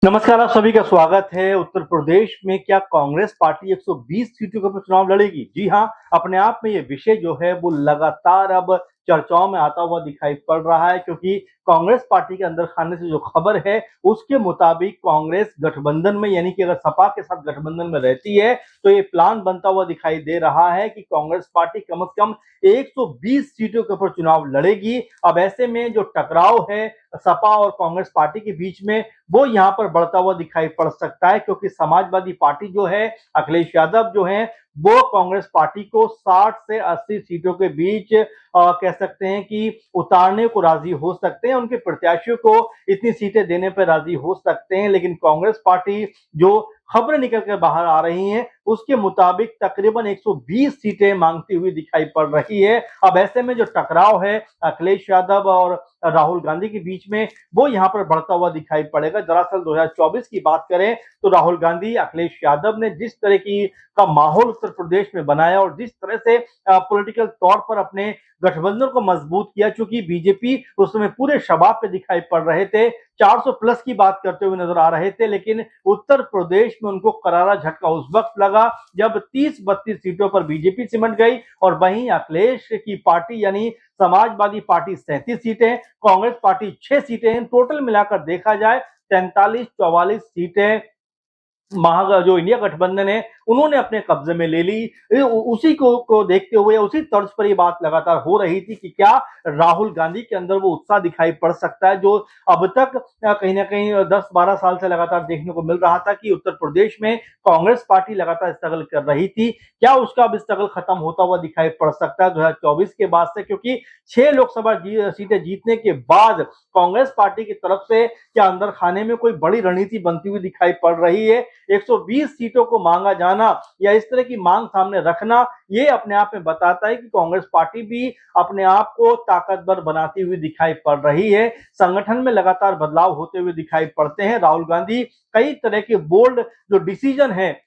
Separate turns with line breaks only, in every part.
नमस्कार, आप सभी का स्वागत है। उत्तर प्रदेश में क्या कांग्रेस पार्टी 120 सीटों पर चुनाव लड़ेगी? जी हां, अपने आप में ये विषय जो है वो लगातार अब चर्चाओं में आता हुआ दिखाई पड़ रहा है, क्योंकि कांग्रेस पार्टी के अंदर खाने से जो खबर है उसके मुताबिक कांग्रेस गठबंधन में, यानी कि अगर सपा के साथ गठबंधन में रहती है तो ये प्लान बनता हुआ दिखाई दे रहा है कि कांग्रेस पार्टी कम से कम 120 सीटों के ऊपर चुनाव लड़ेगी। अब ऐसे में जो टकराव है सपा और कांग्रेस पार्टी के बीच में, वो यहाँ पर बढ़ता हुआ दिखाई पड़ सकता है, क्योंकि समाजवादी पार्टी जो है, अखिलेश यादव जो है, वो कांग्रेस पार्टी को 60 से 80 सीटों के बीच कह सकते हैं कि उतारने को राजी हो सकते हैं, उनके प्रत्याशियों को इतनी सीटें देने पर राजी हो सकते हैं। लेकिन कांग्रेस पार्टी जो खबरें निकल कर बाहर आ रही हैं उसके मुताबिक तकरीबन 120 सीटें मांगती हुई दिखाई पड़ रही है। अब ऐसे में जो टकराव है अखिलेश यादव और राहुल गांधी के बीच में, वो यहाँ पर बढ़ता हुआ दिखाई पड़ेगा। दरअसल 2024 की बात करें तो राहुल गांधी, अखिलेश यादव ने जिस तरह की का माहौल उत्तर प्रदेश में बनाया और जिस तरह से पॉलिटिकल तौर पर अपने गठबंधन को मजबूत किया, चूंकि बीजेपी उस समय पूरे शबाब पे दिखाई पड़ रहे थे, 400 प्लस की बात करते हुए नजर आ रहे थे, लेकिन उत्तर प्रदेश में उनको करारा झटका उस वक्त लगा जब 30-32 सीटों पर बीजेपी सिमट गई और वहीं अखिलेश की पार्टी यानी समाजवादी पार्टी 37 सीटें, कांग्रेस पार्टी 6 सीटें, टोटल मिलाकर देखा जाए 43-44 सीटें जो इंडिया गठबंधन है उन्होंने अपने कब्जे में ले ली। उसी को देखते हुए, उसी तर्ज पर ये बात लगातार हो रही थी कि क्या राहुल गांधी के अंदर वो उत्साह दिखाई पड़ सकता है जो अब तक कहीं ना कहीं 10-12 साल से लगातार देखने को मिल रहा था कि उत्तर प्रदेश में कांग्रेस पार्टी लगातार स्ट्रगल कर रही थी। क्या उसका अब स्ट्रगल खत्म होता हुआ दिखाई पड़ सकता है 2024 के बाद से? क्योंकि 6 लोकसभा सीटें जीतने के बाद कांग्रेस पार्टी की तरफ से क्या अंदर खाने में कोई बड़ी रणनीति बनती हुई दिखाई पड़ रही है? 120 सीटों को मांगा जाना या इस तरह की मांग सामने रखना, ये अपने आप में बताता है कि कांग्रेस पार्टी भी अपने आप को ताकतवर बनाती हुई दिखाई पड़ रही है। संगठन में लगातार बदलाव होते हुए दिखाई पड़ते हैं। राहुल गांधी कई तरह के बोल्ड जो डिसीजन है,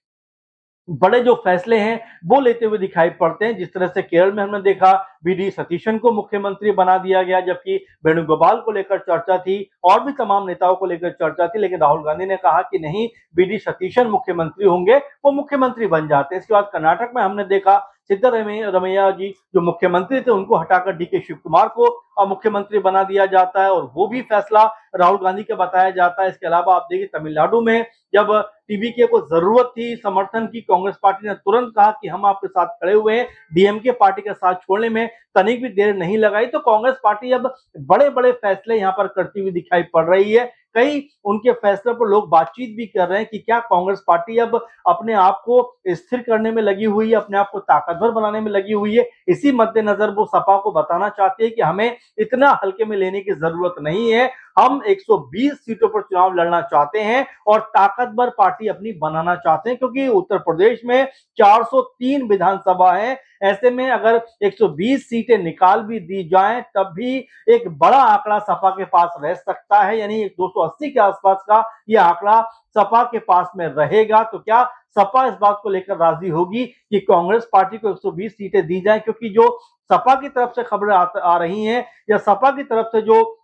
बड़े जो फैसले हैं वो लेते हुए दिखाई पड़ते हैं। जिस तरह से केरल में हमने देखा, वी.डी. सतीशन को मुख्यमंत्री बना दिया गया, जबकि वेणुगोपाल को लेकर चर्चा थी और भी तमाम नेताओं को लेकर चर्चा थी, लेकिन राहुल गांधी ने कहा कि नहीं, वी.डी. सतीशन मुख्यमंत्री होंगे, वो मुख्यमंत्री बन जाते हैं। इसके बाद कर्नाटक में हमने देखा सिद्धरमैया जी जो मुख्यमंत्री थे उनको हटाकर डी के शिव कुमार को मुख्यमंत्री बना दिया जाता है और वो भी फैसला राहुल गांधी का बताया जाता है। इसके अलावा आप देखिए तमिलनाडु में जब टीवीके को जरूरत थी समर्थन की, कांग्रेस पार्टी ने तुरंत कहा कि हम आपके साथ खड़े हुए हैं। डीएमके पार्टी का साथ छोड़ने में तनिक भी देर नहीं लगाई। तो कांग्रेस पार्टी अब बड़े बड़े फैसले यहां पर करती हुई दिखाई पड़ रही है। कई उनके फैसलों पर लोग बातचीत भी कर रहे हैं कि क्या कांग्रेस पार्टी अब अपने आप को स्थिर करने में लगी हुई है, अपने आप को ताकतवर बनाने में लगी हुई है। इसी मद्देनजर वो सपा को बताना चाहती है कि हमें इतना हल्के में लेने की जरूरत नहीं है, हम 120 सीटों पर चुनाव लड़ना चाहते हैं और ताकतवर पार्टी अपनी बनाना चाहते हैं, क्योंकि उत्तर प्रदेश में 403 विधानसभा है। ऐसे में अगर 120 सीटें निकाल भी दी जाएं तब भी एक बड़ा आंकड़ा सपा के पास रह सकता है, यानी 280 के आसपास का यह आंकड़ा सपा के पास में रहेगा। तो क्या सपा इस बात को लेकर राजी होगी कि कांग्रेस पार्टी को 120 सीटें दी जाएं? क्योंकि जो सपा की तरफ से खबरें आ रही हैं या सपा की तरफ से जो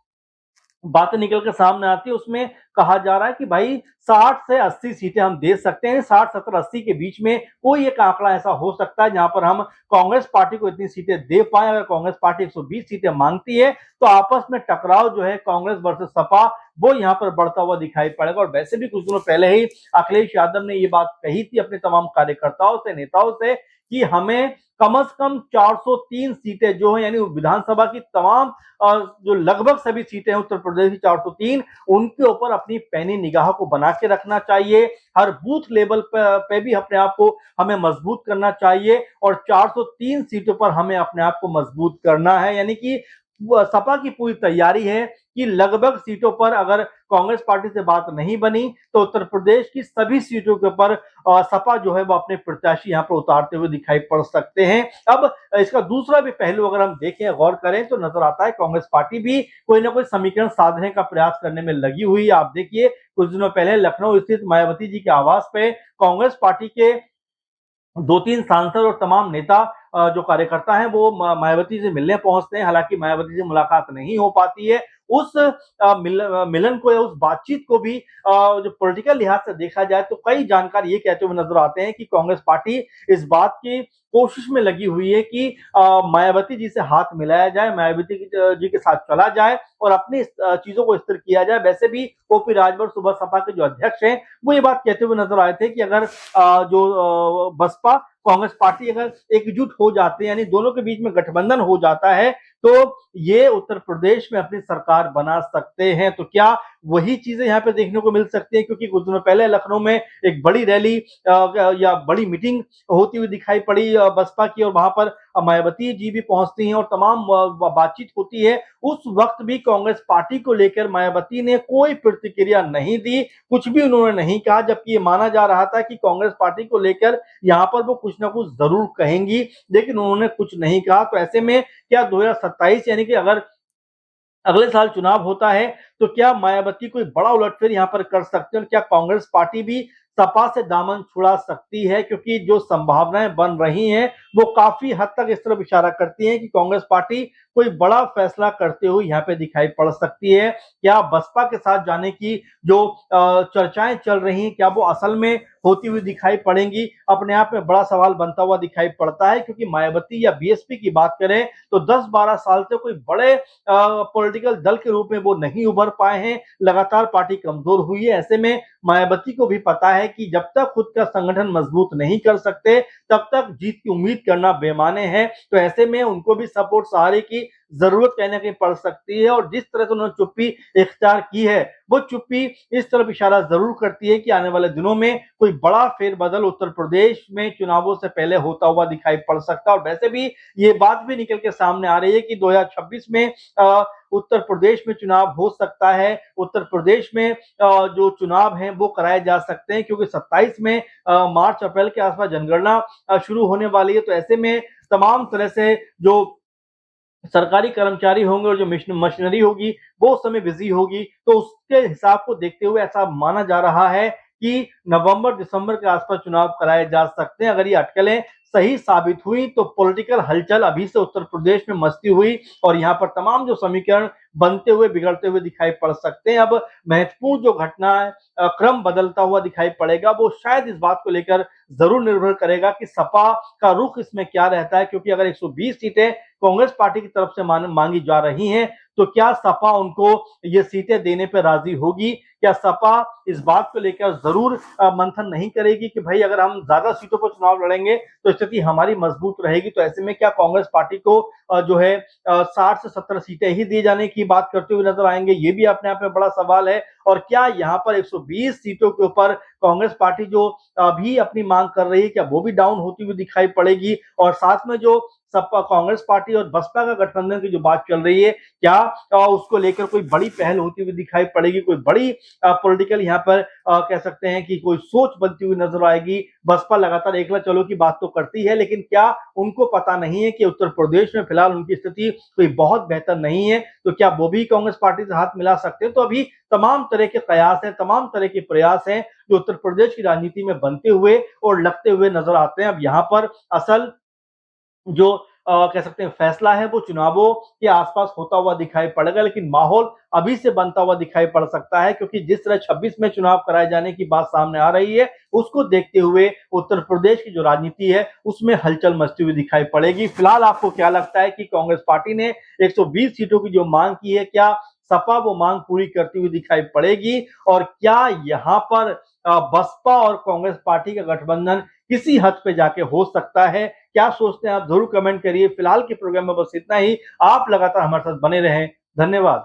बातें निकल कर सामने आती है उसमें कहा जा रहा है कि भाई 60 से 80 सीटें हम दे सकते हैं। 60, 70, 80 के बीच में कोई एक आंकड़ा ऐसा हो सकता है जहां पर हम कांग्रेस पार्टी को इतनी सीटें दे पाए। अगर कांग्रेस पार्टी 120 सीटें मांगती है तो आपस में टकराव जो है कांग्रेस वर्सेस सपा, वो यहाँ पर बढ़ता हुआ दिखाई पड़ेगा। और वैसे भी कुछ दिनों पहले ही अखिलेश यादव ने ये बात कही थी अपने तमाम कार्यकर्ताओं से, नेताओं से, कि हमें कम से कम 403 सीटें जो है, यानी विधानसभा की तमाम जो लगभग सभी सीटें हैं उत्तर प्रदेश की 403, उनके ऊपर अपनी पैनी निगाह को बना के रखना चाहिए। हर बूथ लेवल पे भी अपने आप को हमें मजबूत करना चाहिए और 403 सीटों पर हमें अपने आप को मजबूत करना है। यानी कि सपा की पूरी तैयारी है कि लगभग सीटों पर अगर कांग्रेस पार्टी से बात नहीं बनी तो उत्तर प्रदेश की सभी सीटों के ऊपर सपा जो है वो अपने प्रत्याशी यहाँ पर उतारते हुए दिखाई पड़ सकते हैं। अब इसका दूसरा भी पहलू अगर हम देखें, गौर करें, तो नजर आता है कांग्रेस पार्टी भी कोई ना कोई समीकरण साधने का प्रयास करने में लगी हुई है। आप देखिए कुछ दिनों पहले लखनऊ स्थित मायावती जी के आवास पे कांग्रेस पार्टी के 2-3 सांसद और तमाम नेता जो कार्यकर्ता हैं वो मायावती से मिलने पहुंचते हैं। हालांकि मायावती से मुलाकात नहीं हो पाती है। उस मिलन को या उस बातचीत को भी जो पॉलिटिकल लिहाज से देखा जाए तो कई जानकार ये कहते हुए नजर आते हैं कि कांग्रेस पार्टी इस बात की कोशिश में लगी हुई है कि मायावती जी से हाथ मिलाया जाए, मायावती जी के साथ चला जाए और अपनी चीजों को स्थिर किया जाए। वैसे भी ओपी राजभर सुबह सपा के जो अध्यक्ष हैं वो ये बात कहते हुए नजर आए थे कि अगर बसपा कांग्रेस पार्टी अगर एकजुट हो जाते हैं, यानी दोनों के बीच में गठबंधन हो जाता है, तो ये उत्तर प्रदेश में अपनी सरकार बना सकते हैं। तो क्या वही चीजें यहाँ पे देखने को मिल सकती हैं? क्योंकि कुछ दिनों पहले लखनऊ में एक बड़ी रैली या बड़ी मीटिंग होती हुई दिखाई पड़ी बसपा की, और वहां पर मायावती जी भी पहुंचती हैं और तमाम बातचीत होती है। उस वक्त भी कांग्रेस पार्टी को लेकर मायावती ने कोई प्रतिक्रिया नहीं दी, कुछ भी उन्होंने नहीं कहा, जबकि ये माना जा रहा था कि कांग्रेस पार्टी को लेकर यहाँ पर वो कुछ ना कुछ जरूर कहेंगी, लेकिन उन्होंने कुछ नहीं कहा। तो ऐसे में क्या 2027 यानी कि अगर अगले साल चुनाव होता है तो क्या मायावती कोई बड़ा उलटफेर यहाँ पर कर सकते हैं, और क्या कांग्रेस पार्टी भी सपा से दामन छुड़ा सकती है? क्योंकि जो संभावनाएं बन रही हैं वो काफी हद तक इस तरफ इशारा करती हैं कि कांग्रेस पार्टी कोई बड़ा फैसला करते हुए यहाँ पे दिखाई पड़ सकती है। क्या बसपा के साथ जाने की जो चर्चाएं चल रही हैं क्या वो असल में होती हुई दिखाई पड़ेंगी? अपने आप में बड़ा सवाल बनता हुआ दिखाई पड़ता है, क्योंकि मायावती या बीएसपी की बात करें तो 10-12 साल से कोई बड़े पॉलिटिकल दल के रूप में वो नहीं उभर पाए हैं, लगातार पार्टी कमजोर हुई है। ऐसे में मायावती को भी पता है कि जब तक खुद का संगठन मजबूत नहीं कर सकते तब तक जीत की उम्मीद करना बेमाने है। तो ऐसे में उनको भी सपोर्ट सहारे की जरूरत कहीं ना कहीं पड़ सकती है, और जिस तरह से उन्होंने चुप्पी इख्तियार की है वो चुप्पी इस तरफ इशारा जरूर करती है कि आने वाले दिनों में कोई बड़ा फेरबदल उत्तर प्रदेश में चुनावों से पहले होता हुआ दिखाई पड़ सकता है। और वैसे भी ये बात भी निकल के सामने आ रही है कि 2026 में उत्तर प्रदेश में चुनाव हो सकता है। उत्तर प्रदेश में जो चुनाव हैं वो कराए जा सकते हैं, क्योंकि 27 में मार्च अप्रैल के आसपास जनगणना शुरू होने वाली है। तो ऐसे में तमाम तरह से जो सरकारी कर्मचारी होंगे और जो मशीनरी होगी वो उस समय बिजी होगी, तो उसके हिसाब को देखते हुए ऐसा माना जा रहा है कि नवंबर दिसंबर के आसपास चुनाव कराए जा सकते हैं। अगर ये अटकलें सही साबित हुई तो पॉलिटिकल हलचल अभी से उत्तर प्रदेश में मचती हुई और यहाँ पर तमाम जो समीकरण बनते हुए बिगड़ते हुए दिखाई पड़ सकते हैं। अब महत्वपूर्ण जो घटना है क्रम बदलता हुआ दिखाई पड़ेगा, वो शायद इस बात को लेकर जरूर निर्भर करेगा कि सपा का रुख इसमें क्या रहता है। क्योंकि अगर 120 सीटें कांग्रेस पार्टी की तरफ से मांगी जा रही हैं तो क्या सपा उनको ये सीटें देने पर राजी होगी? क्या सपा इस बात को लेकर जरूर मंथन नहीं करेगी कि भाई अगर हम ज्यादा सीटों पर चुनाव लड़ेंगे तो स्थिति हमारी मजबूत रहेगी? तो ऐसे में क्या कांग्रेस पार्टी को जो है 60 से 70 सीटें ही दिए जाने की बात करते हुए नजर आएंगे? ये भी अपने आप में बड़ा सवाल है। और क्या यहाँ पर 120 सीटों के ऊपर कांग्रेस पार्टी जो अभी अपनी मांग कर रही है क्या वो भी डाउन होती हुई दिखाई पड़ेगी? और साथ में जो सपा कांग्रेस पार्टी और बसपा का गठबंधन की जो बात चल रही है क्या उसको लेकर कोई बड़ी पहल होती हुई दिखाई पड़ेगी? कोई बड़ी पॉलिटिकल यहाँ पर कह सकते हैं कि कोई सोच बनती हुई नजर आएगी? बसपा लगातार एकला चलो की बात तो करती है, लेकिन क्या उनको पता नहीं है कि उत्तर प्रदेश में फिलहाल उनकी स्थिति कोई बहुत बेहतर नहीं है? तो क्या वो भी कांग्रेस पार्टी से हाथ मिला सकते हैं? तो अभी तमाम तरह के कयास हैं, तमाम तरह के प्रयास हैं जो उत्तर प्रदेश की राजनीति में बनते हुए और लगते हुए नजर आते हैं। अब यहाँ पर असल जो कह सकते हैं फैसला है वो चुनावों के आसपास होता हुआ दिखाई पड़ेगा, लेकिन माहौल अभी से बनता हुआ दिखाई पड़ सकता है, क्योंकि जिस तरह 26 में चुनाव कराए जाने की बात सामने आ रही है उसको देखते हुए उत्तर प्रदेश की जो राजनीति है उसमें हलचल मचती हुई दिखाई पड़ेगी। फिलहाल आपको क्या लगता है कि कांग्रेस पार्टी ने 120 सीटों की जो मांग की है क्या सपा वो मांग पूरी करती हुई दिखाई पड़ेगी? और क्या यहाँ पर बसपा और कांग्रेस पार्टी का गठबंधन किसी हद पे जाके हो सकता है? क्या सोचते हैं आप जरूर कमेंट करिए। फिलहाल के प्रोग्राम में बस इतना ही। आप लगातार हमारे साथ बने रहें। धन्यवाद।